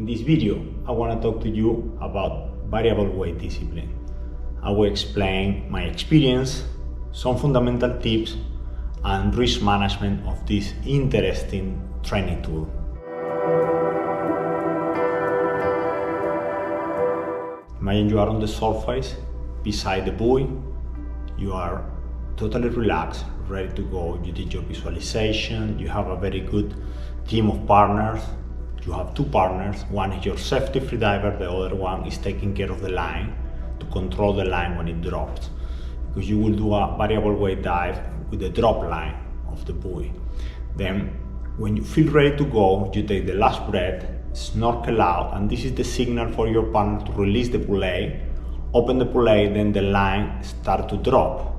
this video, I want to talk to you about variable weight discipline. I will explain my experience, some fundamental tips, and risk management of this interesting training tool. Imagine you are on the surface beside the buoy. You are totally relaxed, ready to go. You did your visualization. You have a very good team of partners. You have two partners. One is your safety freediver, the other one is taking care of the line to control the line when it drops. Because you will do a variable weight dive with the drop line of the buoy. Then when you feel ready to go, you take the last breath, snorkel out, and this is the signal for your partner to release the pulley. Open the pulley, then the line start to drop.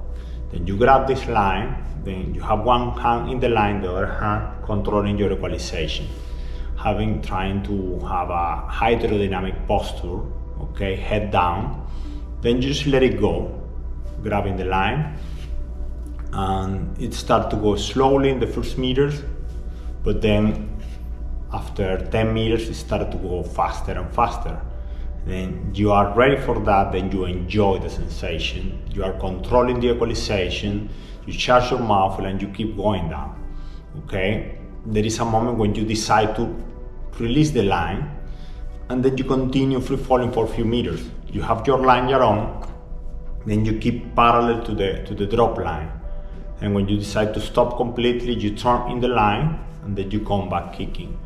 Then you grab this line, then you have one hand in the line, the other hand controlling your equalization. Trying to have a hydrodynamic posture, okay, head down. Then you just let it go, grabbing the line, and it starts to go slowly in the first meters, but then after 10 meters it starts to go faster and faster. Then you are ready for that, then you enjoy the sensation, you are controlling the equalization, you charge your muffle and you keep going down, okay? There is a moment when you decide to release the line, and then you continue free falling for a few meters. You have your line you're on, then you keep parallel to the drop line. And when you decide to stop completely, you turn in the line, and then you come back kicking.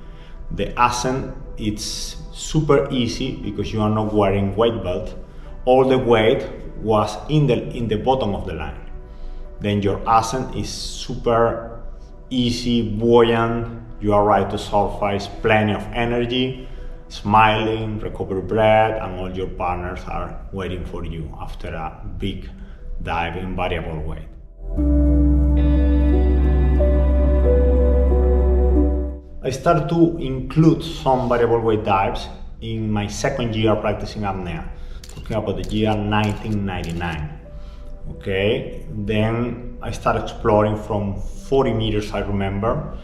The ascent, it's super easy because you are not wearing weight belt. All the weight was in the bottom of the line. Then your ascent is super easy, buoyant. You arrive to surface, plenty of energy, smiling, recover breath, and all your partners are waiting for you after a big dive in variable weight. I started to include some variable weight dives in my second year practicing apnea, talking about the year 1999. Okay, then I started exploring from 40 meters, I remember.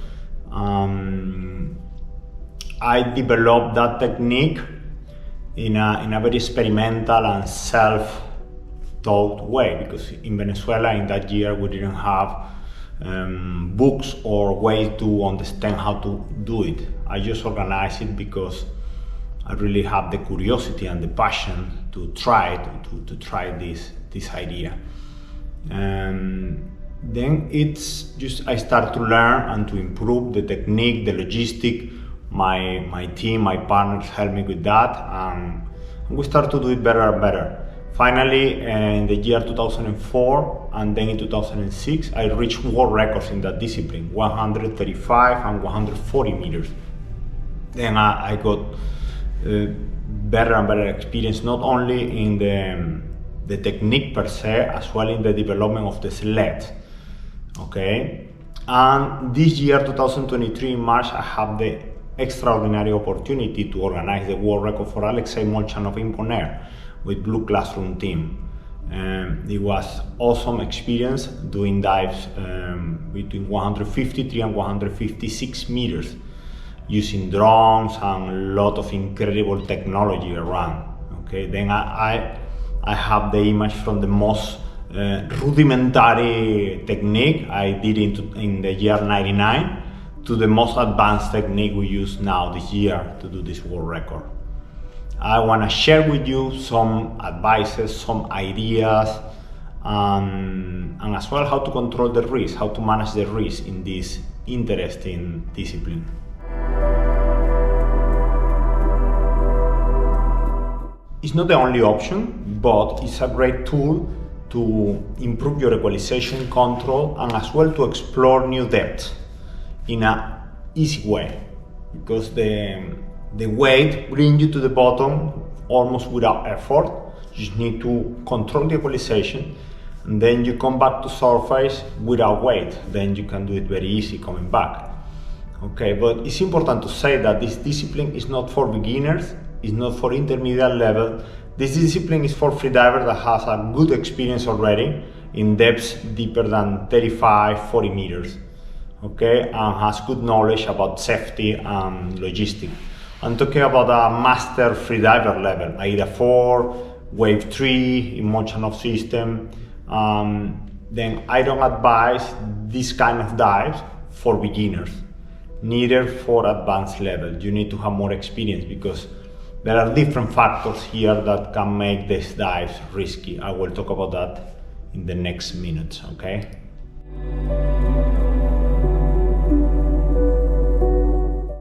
I developed that technique in a very experimental and self-taught way, because in Venezuela in that year we didn't have books or ways to understand how to do it. I just organized it because I really have the curiosity and the passion to try this idea. Then it's just I start to learn and to improve the technique, the logistic. My team, my partners helped me with that, and we start to do it better and better. Finally, in the year 2004 and then in 2006, I reached world records in that discipline, 135 and 140 meters. Then I got better and better experience, not only in the technique per se, as well in the development of the sled. Okay, and this year 2023 in March, I have the extraordinary opportunity to organize the world record for Alexei Molchanov in Bonaire with Blue Classroom team. It was awesome experience doing dives between 153 and 156 meters using drones and a lot of incredible technology around. Okay, then I have the image from the most rudimentary technique I did in the year 99 to the most advanced technique we use now this year to do this world record. I want to share with you some advices, some ideas, and as well how to control the risk, how to manage the risk in this interesting discipline. It's not the only option, but it's a great tool to improve your equalization control and as well to explore new depths in an easy way, because the weight brings you to the bottom almost without effort. You just need to control the equalization, and then you come back to surface without weight. Then you can do it very easy coming back. Okay, but it's important to say that this discipline is not for beginners, it's not for intermediate level. This discipline is for freedivers that has a good experience already in depths deeper than 35, 40 meters. Okay, and has good knowledge about safety and logistics. I'm talking about a master freediver level, AIDA 4, Wave 3, emotional system. Then I don't advise this kind of dives for beginners, neither for advanced level. You need to have more experience because there are different factors here that can make these dives risky. I will talk about that in the next minutes, okay?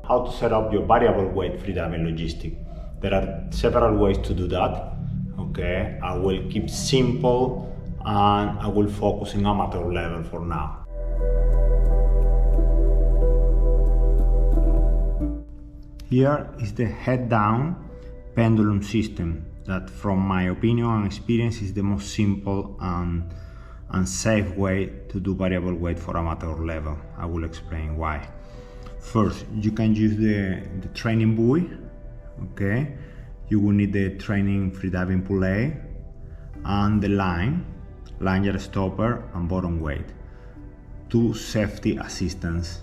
How to set up your variable weight freediving logistic. There are several ways to do that, okay? I will keep simple and I will focus in amateur level for now. Here is the head down pendulum system that, from my opinion and experience, is the most simple and safe way to do variable weight for amateur level. I will explain why. First, you can use the training buoy, okay? You will need the training freediving pulley and the line, lanyard stopper and bottom weight. 2 safety assistants,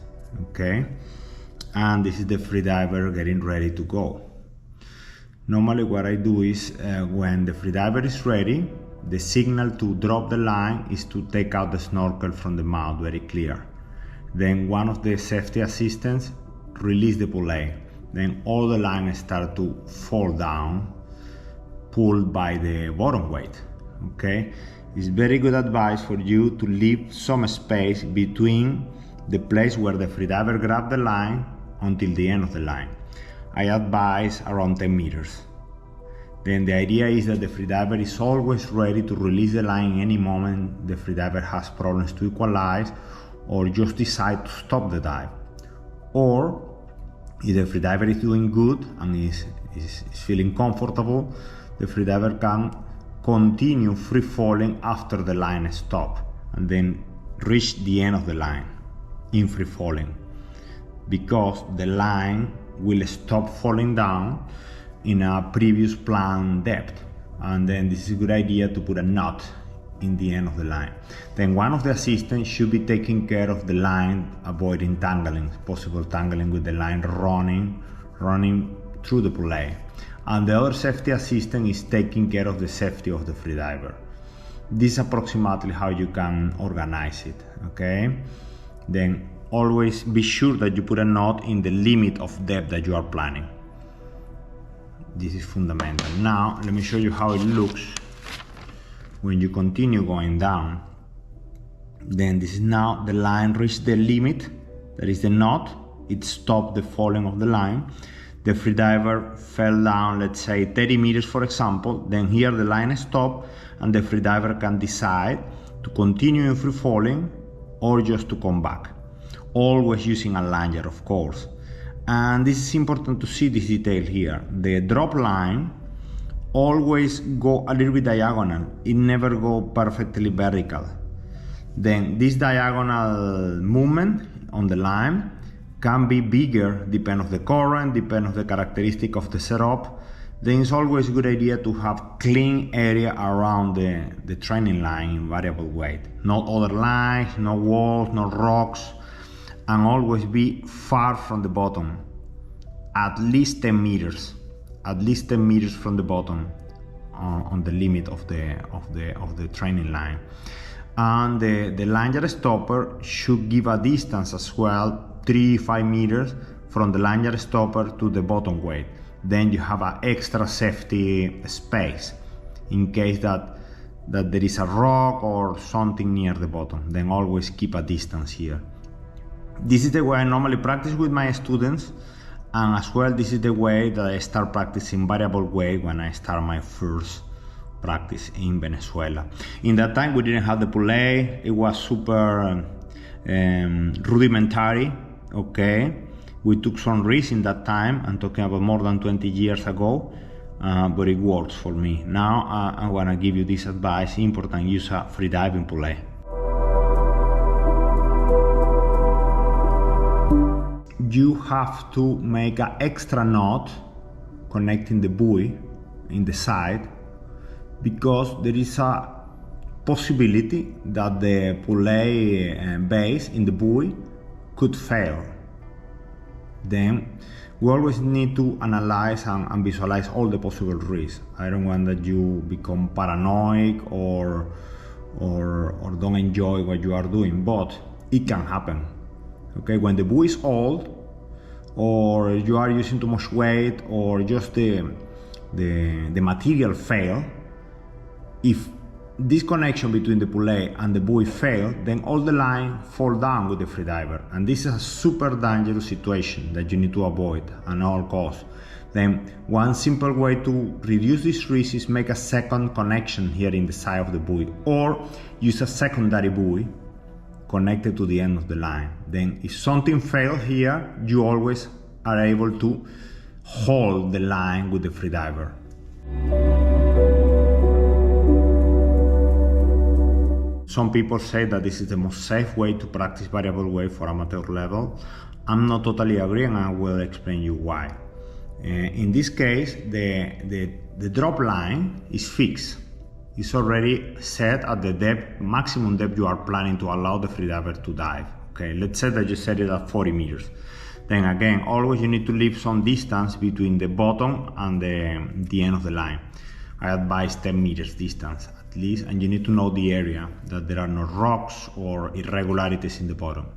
okay? And this is the freediver getting ready to go. Normally what I do is when the freediver is ready, the signal to drop the line is to take out the snorkel from the mouth very clear. Then one of the safety assistants release the pulley. Then all the lines start to fall down, pulled by the bottom weight, okay? It's very good advice for you to leave some space between the place where the freediver grabbed the line until the end of the line. I advise around 10 meters. Then the idea is that the freediver is always ready to release the line any moment the freediver has problems to equalize or just decide to stop the dive. Or if the freediver is doing good and is feeling comfortable, the freediver can continue free falling after the line stops and then reach the end of the line in free falling, because the line will stop falling down in a previous planned depth. And then this is a good idea to put a knot in the end of the line. Then one of the assistants should be taking care of the line, avoiding tangling, possible tangling with the line running through the pulley. And the other safety assistant is taking care of the safety of the freediver. This is approximately how you can organize it, okay? Then always be sure that you put a knot in the limit of depth that you are planning. This is fundamental. Now, let me show you how it looks when you continue going down. Then this is now the line reached the limit, that is the knot. It stopped the falling of the line. The freediver fell down, let's say 30 meters for example. Then here the line stopped and the freediver can decide to continue in free falling or just to come back. Always using a lanyard, of course. And this is important to see this detail here. The drop line always go a little bit diagonal. It never go perfectly vertical. Then this diagonal movement on the line can be bigger, depend on the current, depend on the characteristic of the setup. Then it's always a good idea to have clean area around the training line in variable weight. No other lines, no walls, no rocks, and always be far from the bottom, at least 10 meters. At least 10 meters from the bottom on the limit of the training line. And the lanyard stopper should give a distance as well, 3-5 meters from the lanyard stopper to the bottom weight. Then you have an extra safety space in case that there is a rock or something near the bottom. Then always keep a distance here. This is the way I normally practice with my students. And as well, this is the way that I start practicing variable weight when I start my first practice in Venezuela. In that time, we didn't have the pulley. It was super rudimentary, okay? We took some risks in that time. I'm talking about more than 20 years ago, but it works for me. Now, I wanna give you this advice, important, use a freediving pulley. You have to make an extra knot connecting the buoy in the side, because there is a possibility that the pulley base in the buoy could fail. Then we always need to analyze and visualize all the possible risks. I don't want that you become paranoid or don't enjoy what you are doing, but it can happen. Okay, when the buoy is old, or you are using too much weight, or just the material fail, if this connection between the pulley and the buoy fail, then all the line fall down with the freediver, and this is a super dangerous situation that you need to avoid at all costs. Then one simple way to reduce this risk is make a second connection here in the side of the buoy, or use a secondary buoy connected to the end of the line. Then if something fails here, you always are able to hold the line with the freediver. Some people say that this is the most safe way to practice variable weight for amateur level. I'm not totally agreeing, and I will explain you why. In this case, the drop line is fixed. It's already set at the depth, maximum depth you are planning to allow the freediver to dive. Okay, let's say that you set it at 40 meters. Then again, always you need to leave some distance between the bottom and the end of the line. I advise 10 meters distance at least, and you need to know the area, that there are no rocks or irregularities in the bottom.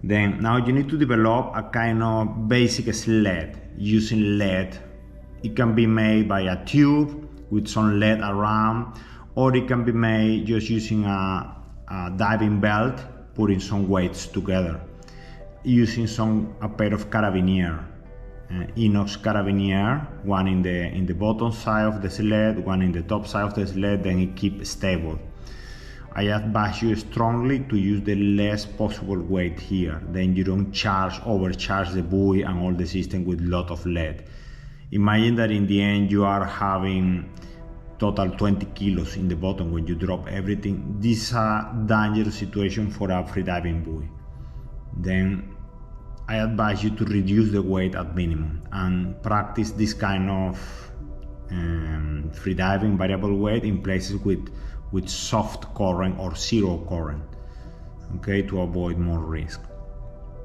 Then now you need to develop a kind of basic sled using lead. It can be made by a tube with some lead around, or it can be made just using a diving belt, putting some weights together, using a pair of carabiner, inox carabiner, one in the bottom side of the sled, one in the top side of the sled, then it keeps stable. I advise you strongly to use the less possible weight here, then you don't overcharge the buoy and all the system with a lot of lead. Imagine that in the end you are having total 20 kilos in the bottom when you drop everything. This is a dangerous situation for a freediving buoy. Then I advise you to reduce the weight at minimum and practice this kind of freediving variable weight in places with soft current or zero current, okay, to avoid more risk.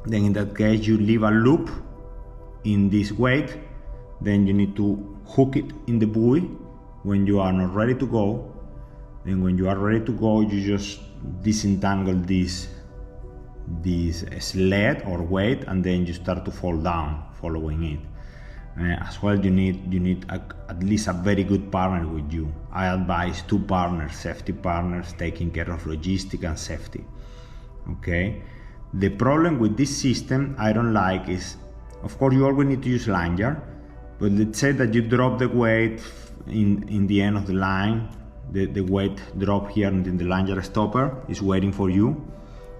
Then in that case you leave a loop in this weight, then you need to hook it in the buoy when you are not ready to go. Then when you are ready to go, you just disentangle this sled or weight, and then you start to fall down following it. As well, you need at least a very good partner with you. I advise 2 partners, safety partners, taking care of logistics and safety. Okay. The problem with this system I don't like is, of course, you always need to use lanyard, but let's say that you drop the weight in the end of the line, the weight drop here, and then the lanyard stopper is waiting for you,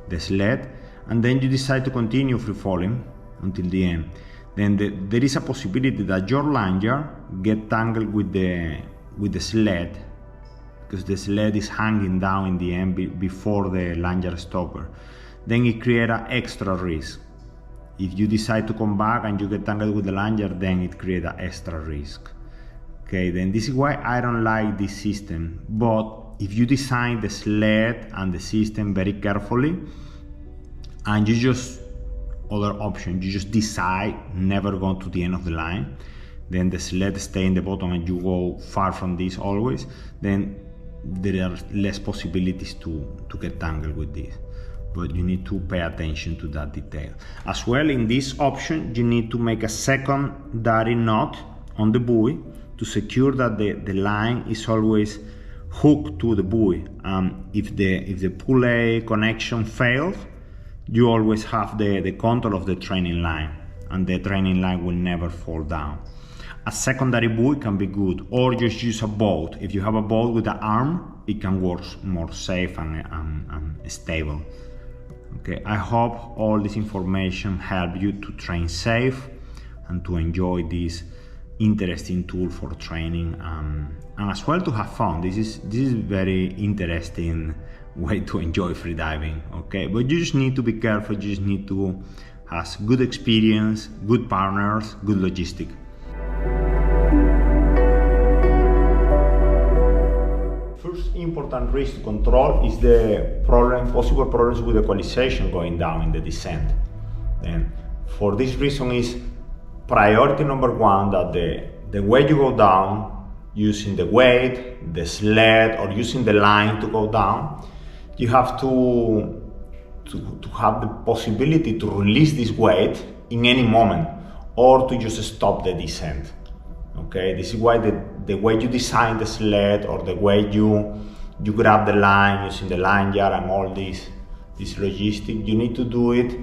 the sled, and then you decide to continue free falling until the end. Then there is a possibility that your lanyard get tangled with the sled, because the sled is hanging down in the end before the lanyard stopper. Then it creates an extra risk. If you decide to come back and you get tangled with the lanyard, then it creates an extra risk. Okay, then this is why I don't like this system. But if you design the sled and the system very carefully, and you just, other option, you just decide never go to the end of the line, then the sled stay in the bottom and you go far from this always, then there are less possibilities to get tangled with this. But you need to pay attention to that detail. As well, in this option, you need to make a secondary knot on the buoy to secure that the line is always hooked to the buoy. If the pulley connection fails, you always have the control of the training line, and the training line will never fall down. A secondary buoy can be good, or just use a boat. If you have a boat with an arm, it can work more safe and stable. Okay, I hope all this information helped you to train safe and to enjoy this interesting tool for training, and as well to have fun. This is very interesting way to enjoy freediving. Okay, but you just need to be careful. You just need to have good experience, good partners, good logistics. First important risk to control is the possible problems with equalization going down in the descent. And for this reason is priority number one, that the way you go down, using the weight, the sled, or using the line to go down, you have to have the possibility to release this weight in any moment, or to just stop the descent. Okay, this is why the way you design the sled, or the way you grab the line using the lanyard and all this logistic, you need to do it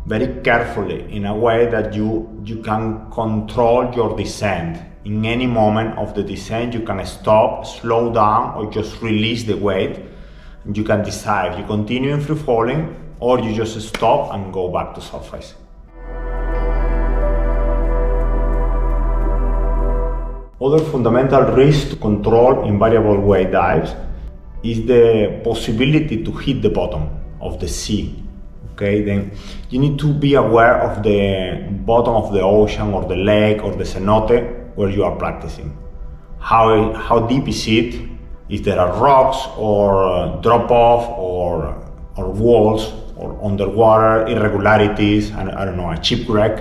very carefully in a way that you can control your descent. In any moment of the descent, you can stop, slow down, or just release the weight. You can decide if you continue in free falling, or you just stop and go back to surface. Other fundamental risk to control in variable weight dives is the possibility to hit the bottom of the sea. Okay, then you need to be aware of the bottom of the ocean, or the lake, or the cenote where you are practicing. How deep is it? If there are rocks, or drop off, or walls, or underwater irregularities, and I don't know, a shipwreck,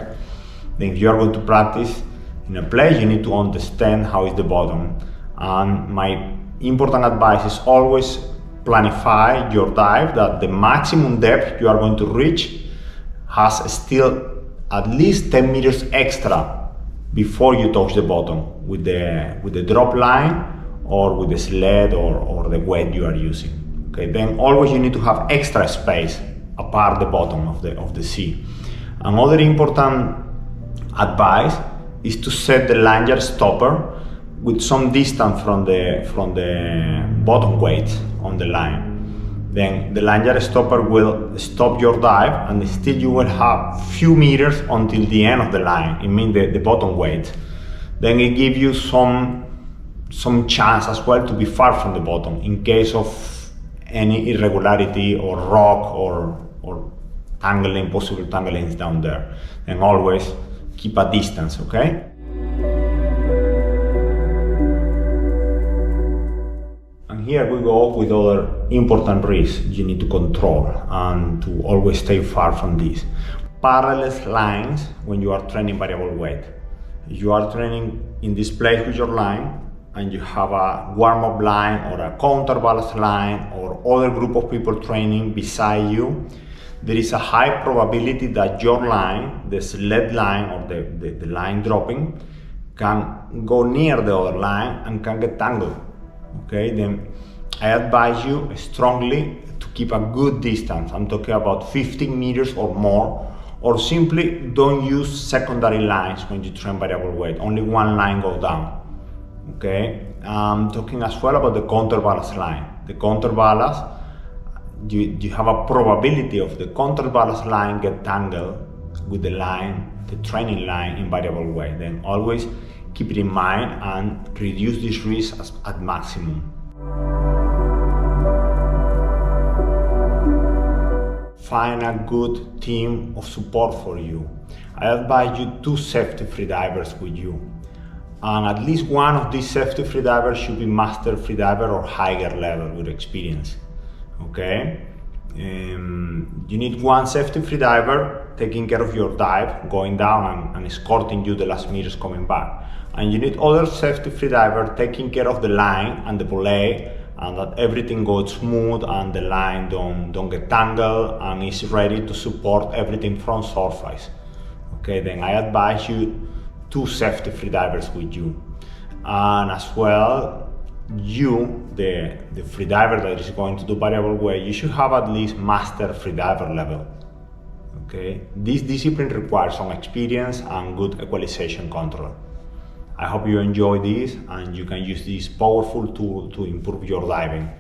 then if you are going to practice in a place, you need to understand how is the bottom. And my important advice is always planify your dive that the maximum depth you are going to reach has still at least 10 meters extra before you touch the bottom with the drop line, or with the sled, or the weight you are using. Okay, then always you need to have extra space apart the bottom of the sea. Another important advice is to set the lanyard stopper with some distance from the bottom weight on the line. Then the lanyard stopper will stop your dive, and still you will have few meters until the end of the line. It means the bottom weight. Then it gives you some chance as well to be far from the bottom in case of any irregularity, or rock, or tangling, possible tanglings down there. And always keep a distance, okay? And here we go with other important risks you need to control and to always stay far from this. Parallel lines when you are training variable weight. If you are training in this place with your line, and you have a warm-up line, or a counterbalance line, or other group of people training beside you, there is a high probability that your line, the sled line, or the line dropping, can go near the other line and can get tangled. Okay, then I advise you strongly to keep a good distance. I'm talking about 15 meters or more, or simply don't use secondary lines when you train variable weight. Only one line goes down. Okay, I'm talking as well about the counterbalance line. The counterbalance, you have a probability of the counterbalance line get tangled with the line, the training line in variable weight. Then always keep it in mind and reduce this risk at maximum. Find a good team of support for you. I advise you 2 safety freedivers with you. And at least one of these safety freedivers should be master freediver or higher level with experience. Okay? You need one safety freediver taking care of your dive, going down and escorting you the last meters coming back. And you need other safety freediver taking care of the line and the belay, and that everything goes smooth and the line don't get tangled and is ready to support everything from surface. Okay, then I advise you 2 safety freedivers with you. And as well, you, the freediver that is going to do variable weight, you should have at least master freediver level. Okay, this discipline requires some experience and good equalization control. I hope you enjoy this and you can use this powerful tool to improve your diving.